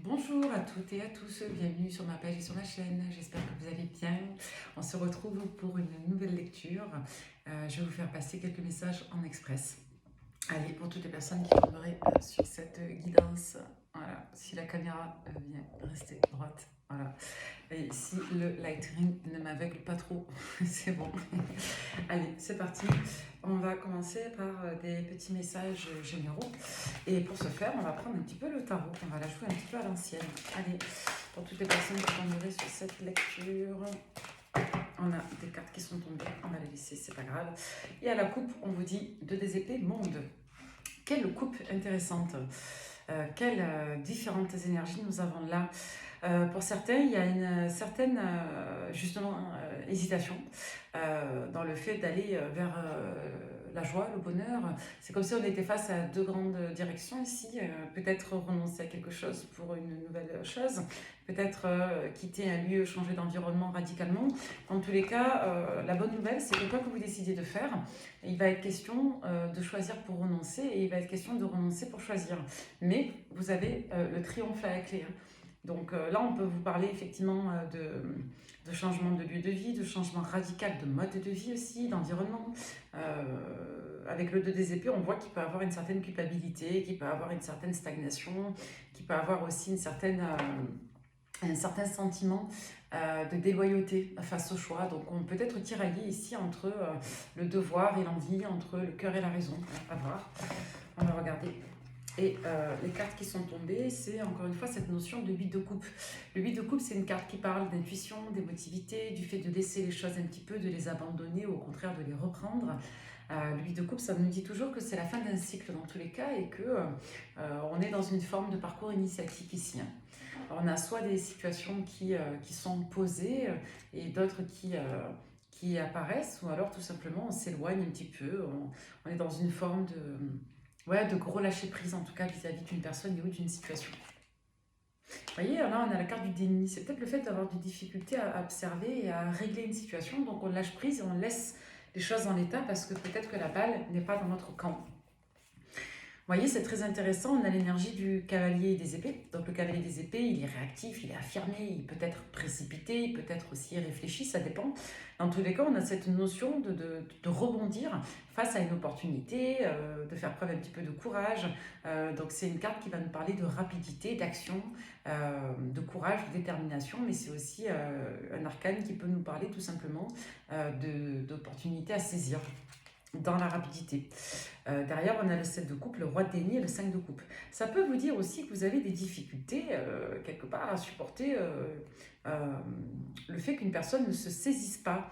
Bonjour à toutes et à tous, bienvenue sur ma page et sur ma chaîne, j'espère que vous allez bien. On se retrouve pour une nouvelle lecture. Je vais vous faire passer quelques messages en express. Allez, pour toutes les personnes qui tomberaient sur cette guidance, voilà, si la caméra vient rester droite, voilà. Et si le lighting ne m'aveugle pas trop, c'est bon. Allez, c'est parti. On va commencer par des petits messages généraux. Et pour ce faire, on va prendre un petit peu le tarot. On va la jouer un petit peu à l'ancienne. Allez, pour toutes les personnes qui tomberaient sur cette lecture, on a des cartes qui sont tombées. On va les laisser, c'est pas grave. Et à la coupe, on vous dit 2 des épées, monde. Quelle coupe intéressante. Quelles différentes énergies nous avons là. Pour certains, il y a une certaine justement hésitation dans le fait d'aller vers la joie, le bonheur. C'est comme si on était face à deux grandes directions ici. Peut-être renoncer à quelque chose pour une nouvelle chose, peut-être quitter un lieu, changer d'environnement radicalement. Dans tous les cas, la bonne nouvelle, c'est que quoi que vous décidez de faire, il va être question de choisir pour renoncer et il va être question de renoncer pour choisir. Mais vous avez le triomphe à la clé. Donc là, on peut vous parler effectivement de changement de lieu de vie, de changement radical de mode de vie aussi, d'environnement. Avec le 2 des épées, on voit qu'il peut avoir une certaine culpabilité, qu'il peut avoir une certaine stagnation, qu'il peut avoir aussi un certain sentiment de déloyauté face au choix. Donc on peut être tiraillé ici entre le devoir et l'envie, entre le cœur et la raison. On va voir, on va regarder. Et les cartes qui sont tombées, c'est encore une fois cette notion de 8 de coupe. Le 8 de coupe, c'est une carte qui parle d'intuition, d'émotivité, du fait de laisser les choses un petit peu, de les abandonner ou au contraire de les reprendre. Le 8 de coupe, ça nous dit toujours que c'est la fin d'un cycle dans tous les cas et que on est dans une forme de parcours initiatique ici. Alors, on a soit des situations qui sont posées et d'autres qui apparaissent, ou alors tout simplement on s'éloigne un petit peu, on est dans une forme ouais, de gros lâcher prise en tout cas vis-à-vis d'une personne ou d'une situation. Vous voyez, là on a la carte du déni, c'est peut-être le fait d'avoir des difficultés à observer et à régler une situation, donc on lâche prise et on laisse les choses en l'état parce que peut-être que la balle n'est pas dans notre camp. Vous voyez, c'est très intéressant, on a l'énergie du cavalier des épées. Donc le cavalier des épées, il est réactif, il est affirmé, il peut être précipité, il peut être aussi réfléchi, ça dépend. Dans tous les cas, on a cette notion de rebondir face à une opportunité, de faire preuve un petit peu de courage. Donc c'est une carte qui va nous parler de rapidité, d'action, de courage, de détermination, mais c'est aussi un arcane qui peut nous parler tout simplement d'opportunités à saisir dans la rapidité. Derrière, on a le 7 de coupe, le roi de denier et le 5 de coupe. Ça peut vous dire aussi que vous avez des difficultés, quelque part, à supporter le fait qu'une personne ne se saisisse pas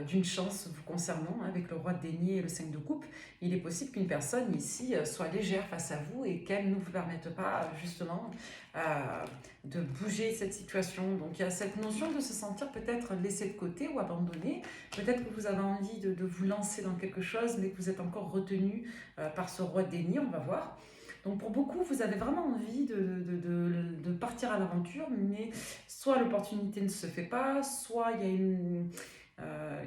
d'une chance vous concernant. Avec le roi de denier et le 5 de coupe, il est possible qu'une personne ici soit légère face à vous et qu'elle ne vous permette pas justement de bouger cette situation. Donc il y a cette notion de se sentir peut-être laissé de côté ou abandonné. Peut-être que vous avez envie de vous lancer dans quelque chose, mais que vous êtes encore retenu par ce roi de denier, on va voir. Donc pour beaucoup, vous avez vraiment envie de partir à l'aventure, mais soit l'opportunité ne se fait pas, soit il y a une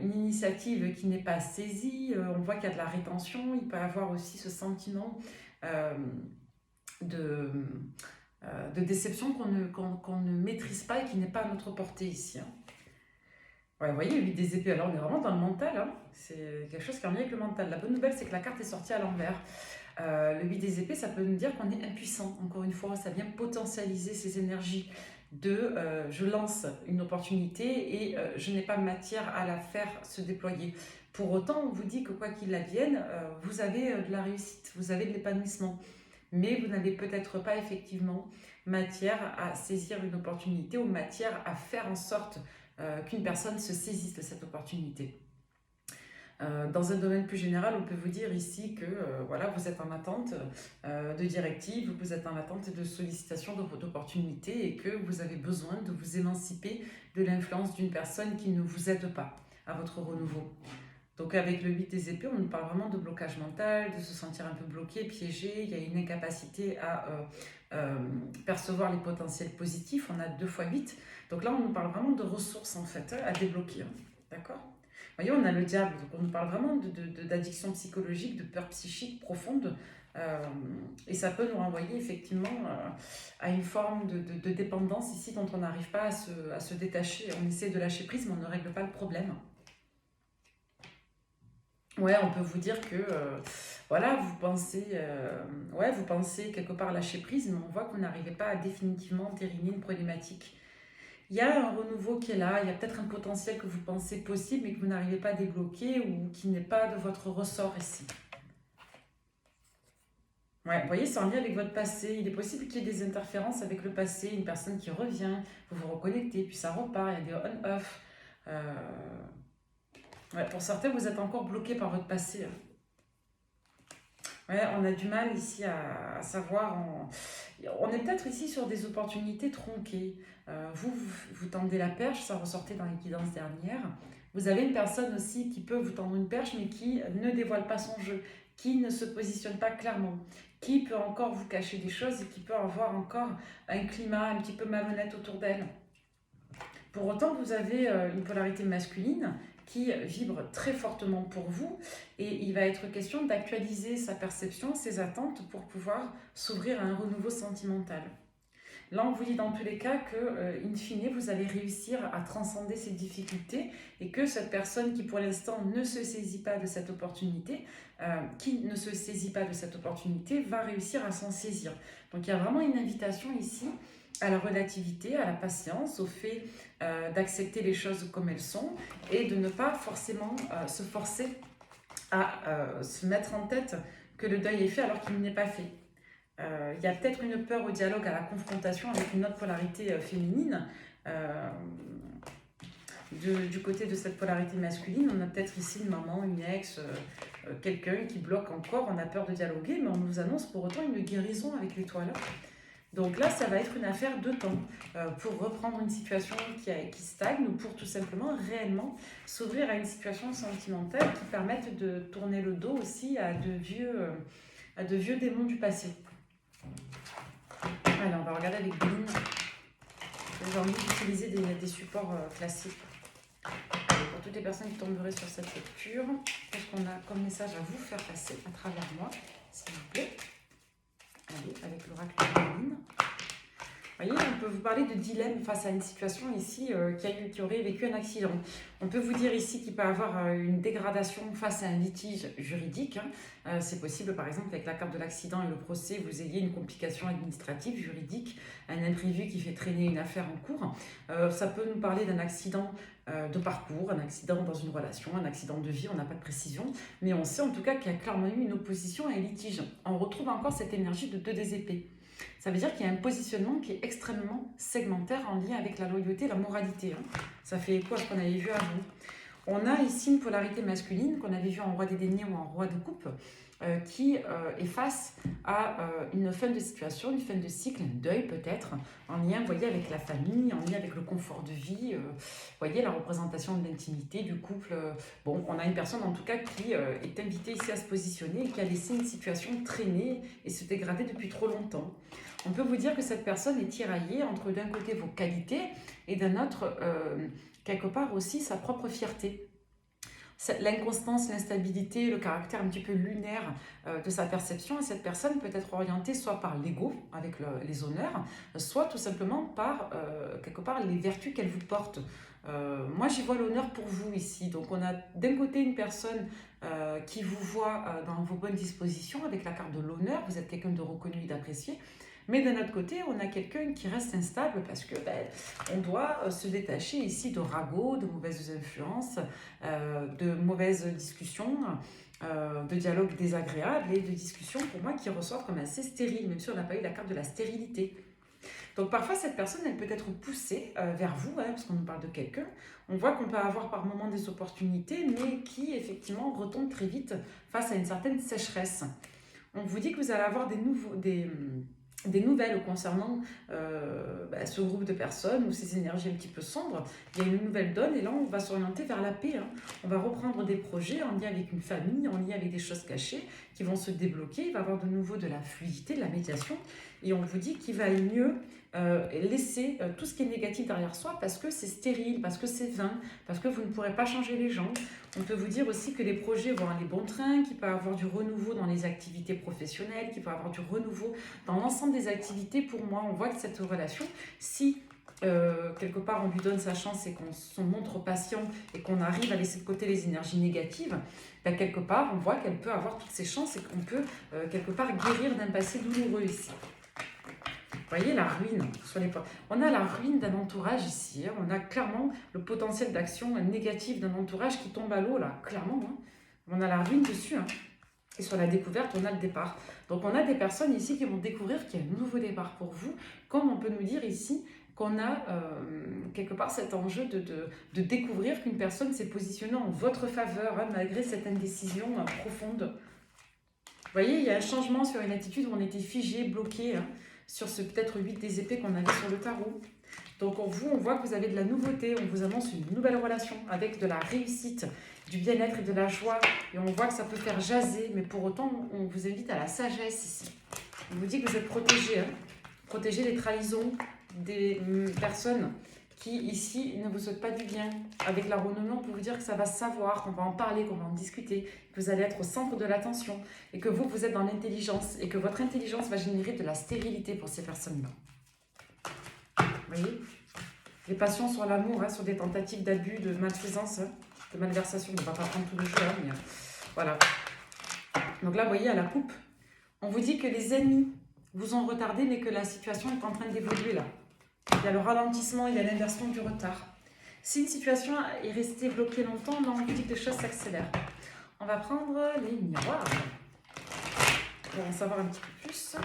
initiative qui n'est pas saisie, on voit qu'il y a de la rétention, il peut y avoir aussi ce sentiment euh, de, de déception qu'on ne maîtrise pas et qui n'est pas à notre portée ici. Ouais, vous voyez, le 8 des épées, alors on est vraiment dans le mental, hein. C'est quelque chose qui est en lien avec le mental. La bonne nouvelle, c'est que la carte est sortie à l'envers. Le 8 des épées, ça peut nous dire qu'on est impuissant. Encore une fois, ça vient potentialiser ces énergies de je lance une opportunité et je n'ai pas matière à la faire se déployer. Pour autant, on vous dit que quoi qu'il advienne, vous avez de la réussite, vous avez de l'épanouissement. Mais vous n'avez peut-être pas effectivement matière à saisir une opportunité ou matière à faire en sorte qu'une personne se saisisse de cette opportunité. Dans un domaine plus général, on peut vous dire ici que voilà, vous êtes en attente de directives, vous êtes en attente de sollicitations d'opportunités et que vous avez besoin de vous émanciper de l'influence d'une personne qui ne vous aide pas à votre renouveau. Donc avec le 8 des épées, on nous parle vraiment de blocage mental, de se sentir un peu bloqué, piégé, il y a une incapacité à percevoir les potentiels positifs, on a 2 fois 8, donc là on nous parle vraiment de ressources en fait à débloquer, hein. D'accord ? Voyez, on a le diable, donc on nous parle vraiment d'addiction psychologique, de peur psychique profonde. euh, et ça peut nous renvoyer effectivement à une forme de dépendance ici dont on n'arrive pas à se détacher. On essaie de lâcher prise, mais on ne règle pas le problème. Ouais, on peut vous dire que voilà, vous pensez quelque part lâcher prise, mais on voit qu'on n'arrivait pas à définitivement entériner une problématique. Il y a un renouveau qui est là, il y a peut-être un potentiel que vous pensez possible, mais que vous n'arrivez pas à débloquer ou qui n'est pas de votre ressort ici. Ouais, vous voyez, c'est en lien avec votre passé. Il est possible qu'il y ait des interférences avec le passé, une personne qui revient, vous vous reconnectez, puis ça repart, il y a des on-off. Euh, ouais, pour certains, vous êtes encore bloqué par votre passé. Ouais, on a du mal ici à savoir. On est peut-être ici sur des opportunités tronquées. Vous tendez la perche, ça ressortait dans les guidances dernières. Vous avez une personne aussi qui peut vous tendre une perche, mais qui ne dévoile pas son jeu, qui ne se positionne pas clairement, qui peut encore vous cacher des choses et qui peut avoir encore un climat un petit peu malhonnête autour d'elle. Pour autant, vous avez une polarité masculine qui vibre très fortement pour vous et il va être question d'actualiser sa perception, ses attentes pour pouvoir s'ouvrir à un renouveau sentimental. Là, on vous dit dans tous les cas que, in fine, vous allez réussir à transcender ces difficultés et que cette personne qui, pour l'instant, ne se saisit pas de cette opportunité, va réussir à s'en saisir. Donc, il y a vraiment une invitation ici à la relativité, à la patience, au fait d'accepter les choses comme elles sont et de ne pas forcément se forcer à se mettre en tête que le deuil est fait alors qu'il n'est pas fait. Il y a peut-être une peur au dialogue, à la confrontation avec une autre polarité féminine. Euh, du côté de cette polarité masculine, on a peut-être ici une maman, une ex, quelqu'un qui bloque encore, on a peur de dialoguer, mais on nous annonce pour autant une guérison avec l'étoile. Donc là, ça va être une affaire de temps pour reprendre une situation qui stagne ou pour tout simplement réellement s'ouvrir à une situation sentimentale qui permette de tourner le dos aussi à de vieux démons du passé. Allez, on va regarder avec Bline. J'ai envie d'utiliser des supports classiques. Allez, pour toutes les personnes qui tomberaient sur cette lecture, qu'est-ce qu'on a comme message à vous faire passer à travers moi, s'il vous plaît? Allez, avec l'oracle de Bline. Vous voyez, on peut vous parler de dilemme face à une situation ici qui aurait vécu un accident. On peut vous dire ici qu'il peut y avoir une dégradation face à un litige juridique. C'est possible, par exemple, avec la carte de l'accident et le procès, vous ayez une complication administrative, juridique, un imprévu qui fait traîner une affaire en cours. Ça peut nous parler d'un accident de parcours, un accident dans une relation, un accident de vie, on n'a pas de précision. Mais on sait en tout cas qu'il y a clairement eu une opposition à un litige. On retrouve encore cette énergie de 2 des épées. Ça veut dire qu'il y a un positionnement qui est extrêmement segmentaire en lien avec la loyauté et la moralité. Ça fait écho à ce qu'on avait vu avant. On a ici une polarité masculine qu'on avait vu en roi des deniers ou en roi de coupe qui est face à une fin de situation, une fin de cycle, un deuil peut-être, en lien, vous voyez, avec la famille, en lien avec le confort de vie, vous voyez, la représentation de l'intimité, du couple. Bon, on a une personne en tout cas qui est invitée ici à se positionner et qui a laissé une situation traîner et se dégrader depuis trop longtemps. On peut vous dire que cette personne est tiraillée entre d'un côté vos qualités et d'un autre, quelque part aussi, sa propre fierté. L'inconstance, l'instabilité, le caractère un petit peu lunaire de sa perception, et cette personne peut être orientée soit par l'ego, avec les honneurs, soit tout simplement par, quelque part, les vertus qu'elle vous porte. Moi, j'y vois l'honneur pour vous ici. Donc, on a d'un côté une personne qui vous voit dans vos bonnes dispositions, avec la carte de l'honneur, vous êtes quelqu'un de reconnu et d'apprécié. Mais d'un autre côté, on a quelqu'un qui reste instable parce que on doit se détacher ici de ragots, de mauvaises influences, de mauvaises discussions, de dialogues désagréables et de discussions pour moi qui ressortent comme assez stériles, même si on n'a pas eu la carte de la stérilité. Donc parfois cette personne elle peut être poussée vers vous, parce qu'on nous parle de quelqu'un. On voit qu'on peut avoir par moments des opportunités, mais qui effectivement retombe très vite face à une certaine sécheresse. On vous dit que vous allez avoir des nouvelles concernant ce groupe de personnes ou ces énergies un petit peu sombres. Il y a une nouvelle donne et là on va s'orienter vers la paix. On va reprendre des projets en lien avec une famille, en lien avec des choses cachées qui vont se débloquer. Il va y avoir de nouveau de la fluidité, de la médiation et on vous dit qu'il va mieux laisser tout ce qui est négatif derrière soi parce que c'est stérile, parce que c'est vain, parce que vous ne pourrez pas changer les gens. On peut vous dire aussi que les projets vont aller bon train, qu'il peut y avoir du renouveau dans les activités professionnelles, qu'il peut y avoir du renouveau dans l'ensemble des activités. Pour moi, on voit que cette relation, si quelque part on lui donne sa chance et qu'on se montre patient et qu'on arrive à laisser de côté les énergies négatives, ben, quelque part on voit qu'elle peut avoir toutes ses chances et qu'on peut quelque part guérir d'un passé douloureux ici. Vous voyez la ruine sur les points. On a la ruine d'un entourage ici. Hein. On a clairement le potentiel d'action négative d'un entourage qui tombe à l'eau, là, clairement. Hein. On a la ruine dessus. Hein. Et sur la découverte, on a le départ. Donc on a des personnes ici qui vont découvrir qu'il y a un nouveau départ pour vous. Comme on peut nous dire ici qu'on a quelque part cet enjeu de découvrir qu'une personne s'est positionnée en votre faveur, hein, malgré cette indécision profonde. Vous voyez, il y a un changement sur une attitude où on était figé, bloqué, hein, sur ce peut-être 8 des épées qu'on avait sur le tarot. Donc on voit que vous avez de la nouveauté, on vous annonce une nouvelle relation avec de la réussite, du bien-être et de la joie. Et on voit que ça peut faire jaser, mais pour autant, on vous invite à la sagesse ici. On vous dit que vous êtes protégé, hein, protégé des trahisons, des personnes qui ici ne vous souhaitent pas du bien. Avec la renommée, on peut vous dire que ça va se savoir, qu'on va en parler, qu'on va en discuter, que vous allez être au centre de l'attention et que vous êtes dans l'intelligence et que votre intelligence va générer de la stérilité pour ces personnes-là. Vous voyez, les passions sur l'amour, hein, sur des tentatives d'abus, de malfaisance, hein, de malversation. On ne va pas prendre tout le jeu, hein, mais voilà. Donc là, vous voyez, à la coupe, on vous dit que les ennemis vous ont retardé, mais que la situation est en train d'évoluer là. Il y a le ralentissement, il y a l'inversion du retard. Si une situation est restée bloquée longtemps, on vous dit que les choses s'accélèrent. On va prendre les miroirs pour en savoir un petit peu plus.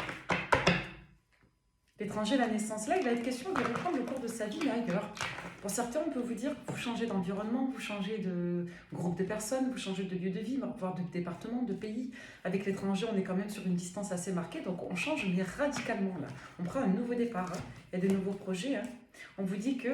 L'étranger, la naissance, là, il va être question de reprendre le cours de sa vie ailleurs. Pour certains, on peut vous dire que vous changez d'environnement, vous changez de groupe de personnes, vous changez de lieu de vie, voire de département, de pays. Avec l'étranger, on est quand même sur une distance assez marquée, donc on change, mais radicalement là. On prend un nouveau départ, hein. Il y a de nouveaux projets. Hein. On vous dit que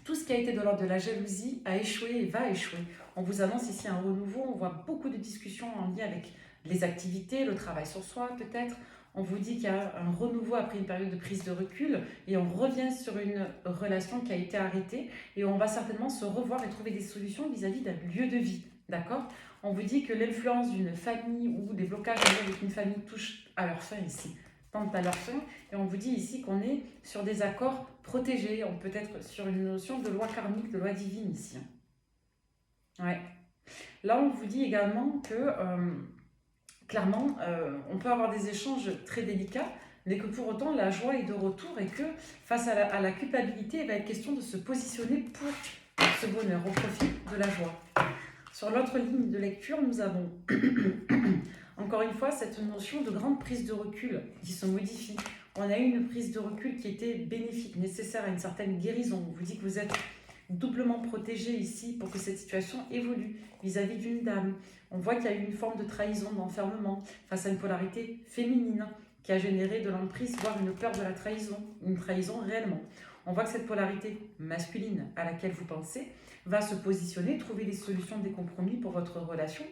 tout ce qui a été de l'ordre de la jalousie a échoué et va échouer. On vous annonce ici un renouveau, on voit beaucoup de discussions en lien avec les activités, le travail sur soi peut-être. On vous dit qu'il y a un renouveau après une période de prise de recul et on revient sur une relation qui a été arrêtée et on va certainement se revoir et trouver des solutions vis-à-vis d'un lieu de vie, d'accord? On vous dit que l'influence d'une famille ou des blocages avec une famille touchent à leur fin ici, tendent à leur fin et on vous dit ici qu'on est sur des accords protégés, on peut être sur une notion de loi karmique, de loi divine ici. Ouais. Là, on vous dit également que... clairement, on peut avoir des échanges très délicats, mais que pour autant, la joie est de retour et que face à la culpabilité, il va être question de se positionner pour ce bonheur, au profit de la joie. Sur l'autre ligne de lecture, nous avons encore une fois cette notion de grande prise de recul qui se modifie. On a eu une prise de recul qui était bénéfique, nécessaire à une certaine guérison. On vous dit que vous êtes doublement protégé ici pour que cette situation évolue vis-à-vis d'une dame. On voit qu'il y a eu une forme de trahison, d'enfermement face à une polarité féminine qui a généré de l'emprise, voire une peur de la trahison, une trahison réellement. On voit que cette polarité masculine à laquelle vous pensez va se positionner, trouver des solutions, des compromis pour votre relation,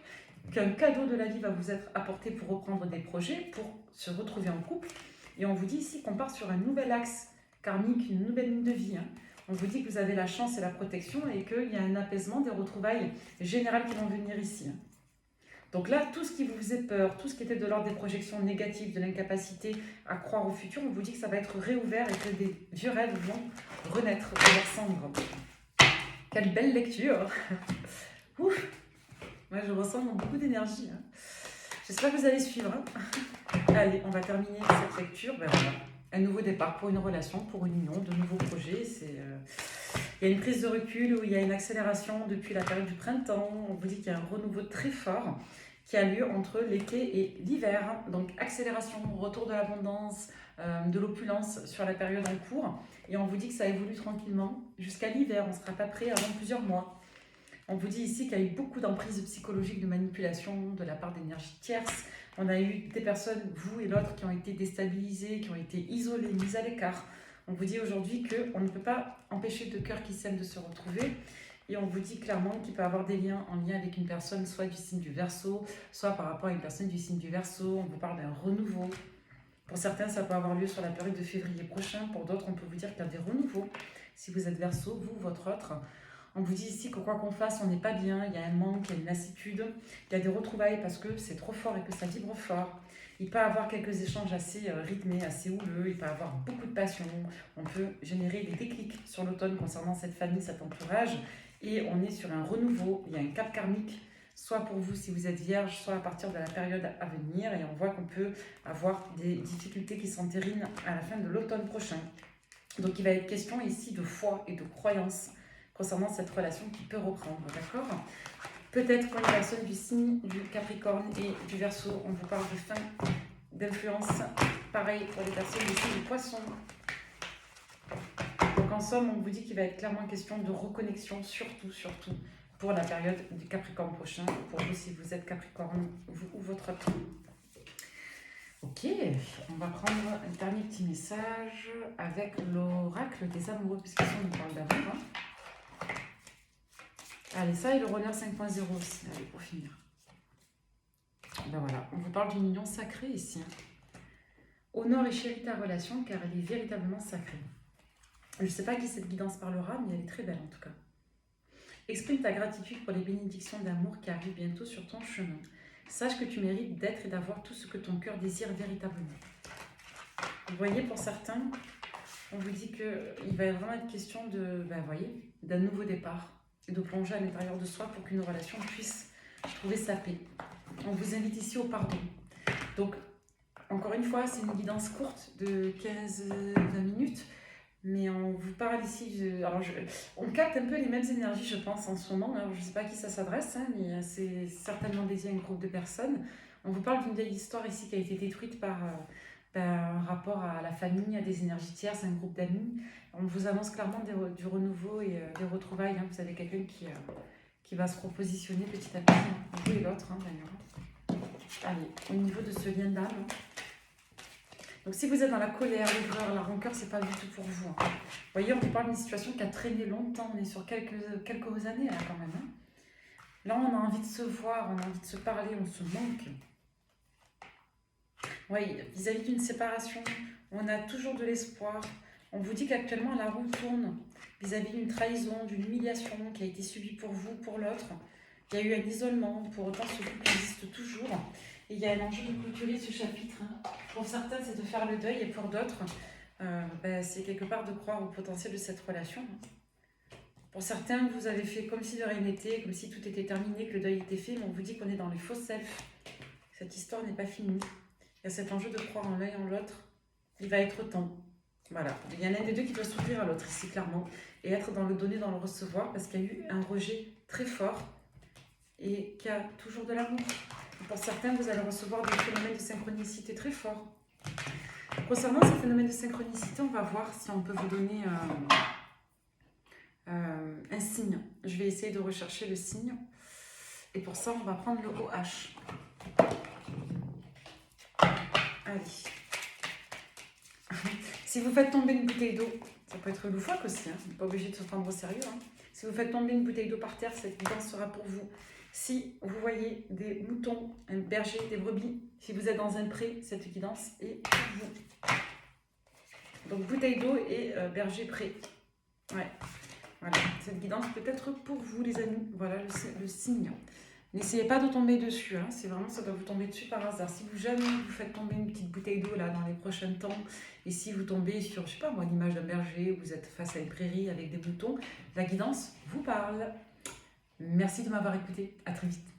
qu'un cadeau de la vie va vous être apporté pour reprendre des projets, pour se retrouver en couple. Et on vous dit ici qu'on part sur un nouvel axe karmique, une nouvelle ligne de vie. On vous dit que vous avez la chance et la protection et qu'il y a un apaisement, des retrouvailles générales qui vont venir ici. Donc là, tout ce qui vous faisait peur, tout ce qui était de l'ordre des projections négatives, de l'incapacité à croire au futur, on vous dit que ça va être réouvert et que des vieux rêves vont renaître de leurs cendres. Quelle belle lecture. Ouf. Moi, je ressens beaucoup d'énergie. J'espère que vous allez suivre. Allez, on va terminer cette lecture. Ben voilà. Un nouveau départ pour une relation, pour une union, de nouveaux projets. Il y a une prise de recul où il y a une accélération depuis la période du printemps. On vous dit qu'il y a un renouveau très fort qui a lieu entre l'été et l'hiver. Donc accélération, retour de l'abondance, de l'opulence sur la période en cours. Et on vous dit que ça évolue tranquillement jusqu'à l'hiver. On ne sera pas prêt avant plusieurs mois. On vous dit ici qu'il y a eu beaucoup d'emprise psychologique, de manipulation de la part d'énergie tierce. On a eu des personnes, vous et l'autre, qui ont été déstabilisées, qui ont été isolées, mises à l'écart. On vous dit aujourd'hui qu'on ne peut pas empêcher deux cœurs qui s'aiment de se retrouver. Et on vous dit clairement qu'il peut y avoir des liens en lien avec une personne, soit du signe du Verseau, soit par rapport à une personne du signe du Verseau. On vous parle d'un renouveau. Pour certains, ça peut avoir lieu sur la période de février prochain. Pour d'autres, on peut vous dire qu'il y a des renouveaux. Si vous êtes Verseau, vous, votre autre, on vous dit ici que quoi qu'on fasse, on n'est pas bien, il y a un manque, il y a une lassitude, il y a des retrouvailles parce que c'est trop fort et que ça vibre fort. Il peut y avoir quelques échanges assez rythmés, assez houleux, il peut y avoir beaucoup de passion. On peut générer des déclics sur l'automne concernant cette famille, cet entourage. Et on est sur un renouveau, il y a un cap karmique, soit pour vous si vous êtes vierge, soit à partir de la période à venir. Et on voit qu'on peut avoir des difficultés qui s'entérinent à la fin de l'automne prochain. Donc il va être question ici de foi et de croyance concernant cette relation qui peut reprendre, d'accord? Peut-être pour les personnes du signe du Capricorne et du Verseau, on vous parle de fin d'influence. Pareil pour les personnes du signe du Poisson. Donc en somme, on vous dit qu'il va être clairement question de reconnexion, surtout pour la période du Capricorne prochain, pour vous si vous êtes Capricorne, vous ou votre autre. Ok, on va prendre un dernier petit message avec l'oracle des amoureux, puisqu'ici on nous parle d'amour. Allez, ça et le runner 5.0 aussi, allez, pour finir. Ben voilà, on vous parle d'une union sacrée ici. Honore et chéris ta relation, car elle est véritablement sacrée. Je ne sais pas à qui cette guidance parlera, mais elle est très belle en tout cas. Exprime ta gratitude pour les bénédictions d'amour qui arrivent bientôt sur ton chemin. Sache que tu mérites d'être et d'avoir tout ce que ton cœur désire véritablement. Vous voyez, pour certains, on vous dit qu'il va vraiment être question de, d'un nouveau départ et de plonger à l'intérieur de soi pour qu'une relation puisse trouver sa paix. On vous invite ici au pardon. Donc, encore une fois, c'est une guidance courte de 15-20 minutes. Mais on vous parle ici, on capte un peu les mêmes énergies, je pense, en ce moment. Alors, je ne sais pas à qui ça s'adresse, hein, mais c'est certainement dédié à un groupe de personnes. On vous parle d'une vieille histoire ici qui a été détruite par un rapport à la famille, à des énergies tierces, un groupe d'amis. On vous annonce clairement du renouveau et des retrouvailles. Hein. Vous avez quelqu'un qui va se repositionner petit à petit, hein, vous et l'autre, hein, d'ailleurs. Allez, au niveau de ce lien d'âme. Donc si vous êtes dans la colère, l'aigreur, la rancœur, c'est pas du tout pour vous. Hein. Vous voyez, on vous parle d'une situation qui a traîné longtemps, on est sur quelques années là quand même. Hein. Là, on a envie de se voir, on a envie de se parler, on se manque. Oui, vis-à-vis d'une séparation, on a toujours de l'espoir. On vous dit qu'actuellement, la roue tourne vis-à-vis d'une trahison, d'une humiliation qui a été subie pour vous, pour l'autre. Il y a eu un isolement, pour autant ce couple existe toujours. Et il y a un enjeu de clôturer ce chapitre. Hein. Pour certains, c'est de faire le deuil, et pour d'autres, c'est quelque part de croire au potentiel de cette relation. Pour certains, vous avez fait comme si de rien n'était, comme si tout était terminé, que le deuil était fait, mais on vous dit qu'on est dans les faux self. Cette histoire n'est pas finie. Il y a cet enjeu de croire en l'un et en l'autre. Il va être temps. Voilà. Il y en a un des deux qui doit s'ouvrir à l'autre ici, clairement, et être dans le donner, dans le recevoir, parce qu'il y a eu un rejet très fort et qu'il y a toujours de l'amour. Pour certains, vous allez recevoir des phénomènes de synchronicité très forts. Concernant ces phénomènes de synchronicité, on va voir si on peut vous donner un signe. Je vais essayer de rechercher le signe. Et pour ça, on va prendre le OH. Allez. Si vous faites tomber une bouteille d'eau, ça peut être loufoque aussi, hein, pas obligé de se prendre au sérieux. Hein. Si vous faites tomber une bouteille d'eau par terre, cette guidance sera pour vous. Si vous voyez des moutons, un berger, des brebis, si vous êtes dans un pré, cette guidance est pour vous. Donc bouteille d'eau et berger pré. Ouais. Voilà. Cette guidance peut être pour vous les amis. Voilà le signe. N'essayez pas de tomber dessus, hein. C'est vraiment, ça doit vous tomber dessus par hasard. Si vous jamais vous faites tomber une petite bouteille d'eau là dans les prochains temps, et si vous tombez sur, je sais pas moi, l'image d'un berger, vous êtes face à une prairie avec des moutons, la guidance vous parle. Merci de m'avoir écouté. À très vite.